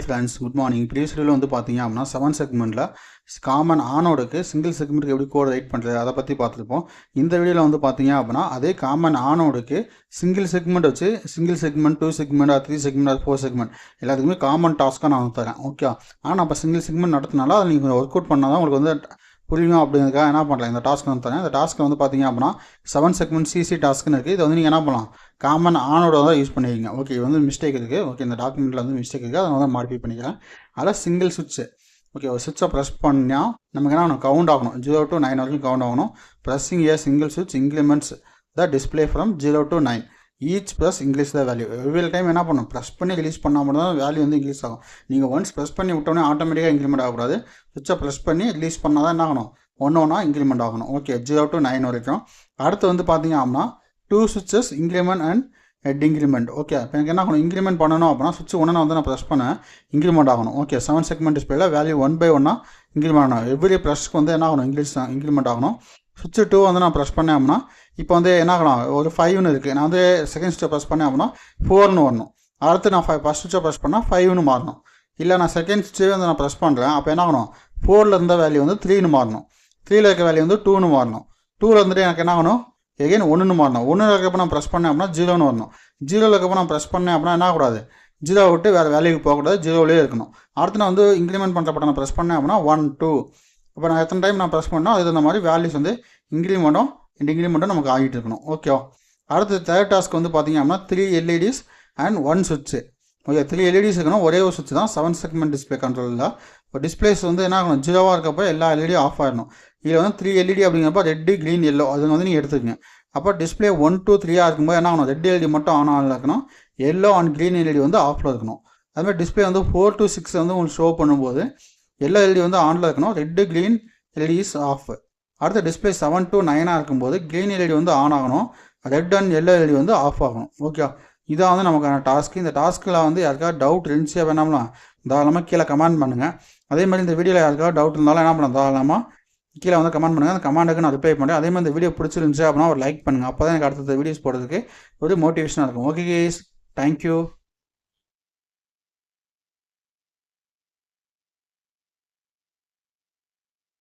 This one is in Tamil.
Friends, good morning. ப்ரீவியஸ் வீடியோவில் வந்து பார்த்தீங்க அப்படின்னா 7 செக்மெண்ட்டில் காமன் ஆனோடுக்கு சிங்கிள் செக்மெண்ட்டுக்கு எப்படி கோட் ரைட் பண்ணுறது அதை பற்றி பார்த்துருப்போம். இந்த வீடியோவில் வந்து பார்த்தீங்க அப்படின்னா அதே காமன் ஆனோடுக்கு சிங்கிள் செக்மெண்ட் வச்சு single segment 2 segment 3 segment 4 segment எல்லாத்துக்குமே காமன் டாஸ்க்காக நான் தரேன். ஓகே, ஆனால் நம்ம சிங்கிள் செக்மெண்ட் நடத்தினால அதை நீங்கள் ஒர்க் அவுட் பண்ணால் தான் உங்களுக்கு வந்து புரியும். அப்படிங்கிறதுக்காக என்ன பண்ணலாம், இந்த டாஸ்க் வந்து தரேன். இந்த டாஸ்க்கு வந்து பார்த்தீங்க அப்படின்னா 7 செக்மெண்ட் சிசி டாஸ்க்குன்னு இருக்குது. இதை வந்து நீங்கள் என்ன பண்ணலாம், காமன் ஆனோட தான் யூஸ் பண்ணிக்கிங்க. ஓகே, இது வந்து மிஸ்டேக் இருக்குது. ஓகே, இந்த டாக்குமெண்ட்டில் வந்து மிஸ்டேக் இருக்குது, அதை வந்து மாடிஃபை பண்ணிக்கிறேன். அதில் சிங்கிள் சுவிட்ச். ஓகே, ஒரு சுவிட்சை ப்ரெஸ் பண்ணால் நமக்கு என்ன ஆகணும், கவுண்ட் ஆகணும். 0 to 9 வரைக்கும் கவுண்ட் ஆகணும். ப்ரெஸ்ஸிங் ஏ சிங்கிள் சுவிட்ச் increments the display from 0 to 9 each plus English the value. Every time என்ன பண்ணணும், ப்ரெஸ் பண்ணி ரிலீஸ் பண்ணால் மட்டும் தான் வேல்யூ வந்து இன்க்ரீஸ் ஆகும். நீங்கள் ஒன்ஸ் ப்ரெஸ் பண்ணி விட்டோன்னே ஆட்டோமேட்டிக்காக இன்க்ரிமெண்ட் ஆகக்கூடாது. சுவிட்சை ப்ரெஸ் பண்ணி ரிலீஸ் பண்ணால் தான் என்ன ஆகணும், ஒன்றா இன்க்ரிமெண்ட் ஆகணும். ஓகே, 0 to 9 வரைக்கும். அடுத்து வந்து பார்த்தீங்க அப்படின்னா 2 சுவிட்சஸ் increment and head increment. Okay, இப்போ எனக்கு என்ன ஆகணும், இன்க்ரிமெண்ட் பண்ணணும் அப்படின்னா சுவிட்ச் ஒன்று வந்து நான் ப்ரெஸ் பண்ணேன், இன்க்ரிமெண்ட் ஆகணும். ஓகே, 7 செக்மெண்ட் டிஸ்பிளேல வேல்யூ 1 by 1 இன்க்ரிமெண்ட் ஆகணும். எவ்ரி ப்ரெஸ்க்கு வந்து என்ன ஆகணும், இன்க்ரிமெண்ட் ஆகணும். சுவிட்ச் 2 வந்து நான் ப்ரெஸ் பண்ணேன் அப்படின்னா இப்போ வந்து என்ன ஆகணும், ஒரு 5ன்னு இருக்குது. நான் வந்து செகண்ட் சுவிட்சை ப்ரெஸ் பண்ணேன் அப்படின்னா 4ன்னு வரணும். அடுத்து நான் ஃபஸ்ட் சுவிட்சை ப்ரெஸ் பண்ணால் 5ன்னு மாறணும். இல்லை நான் செகண்ட் சுவிட்சே வந்து நான் ப்ரெஸ் பண்ணுறேன், அப்போ என்ன ஆகணும், 4ல் இருந்த வேல்யூ வந்து 3ன்னு மாறணும். 3ல் இருக்க வேல்யூ வந்து 2ன்னு மாறணும். 2ல் இருந்துட்டு எனக்கு என்ன ஆகணும், எகைன் 1ன்னு மாறணும். 1ல் இருக்கப்போ நான் ப்ரெஸ் பண்ணேன் அப்படின்னா 0ன்னு வரணும். 0ல் இருக்கப்போ நான் ப்ரெஸ் பண்ணேன் அப்படின்னா என்ன ஆகக்கூடாது, 0 விட்டு வேறு வேல்யூக்கு போகக்கூடாது, 0விலே இருக்கணும். அடுத்து நான் வந்து இன்க்ரிமெண்ட் பண்ணுற பட்டன் ப்ரெஸ் பண்ணேன் அப்படின்னா 1 2. இப்போ நான் எத்தனை டைம் நான் ப்ரெஸ் பண்ணால் அது இந்த மாதிரி வேல்யூஸ் வந்து இன்க்ரிமெண்ட்டும் இன்க்ரிமெண்ட்டும் நமக்கு ஆகிட்டு இருக்கணும். ஓகேவா. அடுத்து தேர்ட் டாஸ்க் வந்து பார்த்தீங்க அப்படின்னா 3 LEDs அண்ட் 1 சுவிட்ச். ஓகே, 3 LEDs இருக்கணும், ஒரே ஒரு சுவிட்ச் தான். 7 செக்மெண்ட் டிஸ்பிளே கண்ட்ரோலில் இப்போ டிஸ்பிளேஸ் வந்து என்ன ஆகணும், 0வாக இருக்கப்போ எல்லா எல்இடியும் ஆஃப் ஆகிடணும். இதில் வந்து 3 LED அப்படிங்கிறப்ப ரெட்டு க்ரீன் எல்லோ அது வந்து நீங்கள் எடுத்துக்கங்க. அப்போ டிஸ்பிளே 1 2 3 இருக்கும்போது என்ன ஆகணும், ரெட் எல்இடி மட்டும் ஆனில் இருக்கணும், எல்லோ அண்ட் க்ரீன் எல்இடி வந்து ஆஃபில் இருக்கணும். அதுமாதிரி டிஸ்பிளே வந்து 4 to 6 வந்து உங்களுக்கு ஷோ பண்ணும்போது எல்லோ எல்இடி வந்து ஆனில் இருக்கணும், red green LED is off. அடுத்த டிஸ்பிளே 7 to 9 இருக்கும்போது க்ரீன் எல்இடி வந்து ஆன் ஆகணும், ரெட் அண்ட் எல்லோ எல்இடி வந்து ஆஃப் ஆகணும். ஓகே, இதான் வந்து நமக்கான டாஸ்க்கு. இந்த டாஸ்க்கில் வந்து யாருக்காவது டவுட் இருந்துச்சு வேணாம்லாம் தாராளமாக கீழே கமெண்ட் பண்ணுங்கள். அதே மாதிரி இந்த வீடியோவில் யாருக்காவது டவுட் இருந்தாலும் என்ன பண்ணலாம், தாராளமாக கீழே வந்து கமெண்ட் பண்ணுங்கள். அந்த கமெண்ட்டுக்கு நான் ரிப்ளை பண்ணுறேன். அதே மாதிரி இந்த வீடியோ பிடிச்சிருந்துச்சு அப்படின்னா ஒரு லைக் பண்ணுங்கள். அப்போ தான் எனக்கு அடுத்த வீடியோஸ் போடுறதுக்கு ஒரு மோட்டிவேஷனாக இருக்கும். Okay guys, thank you.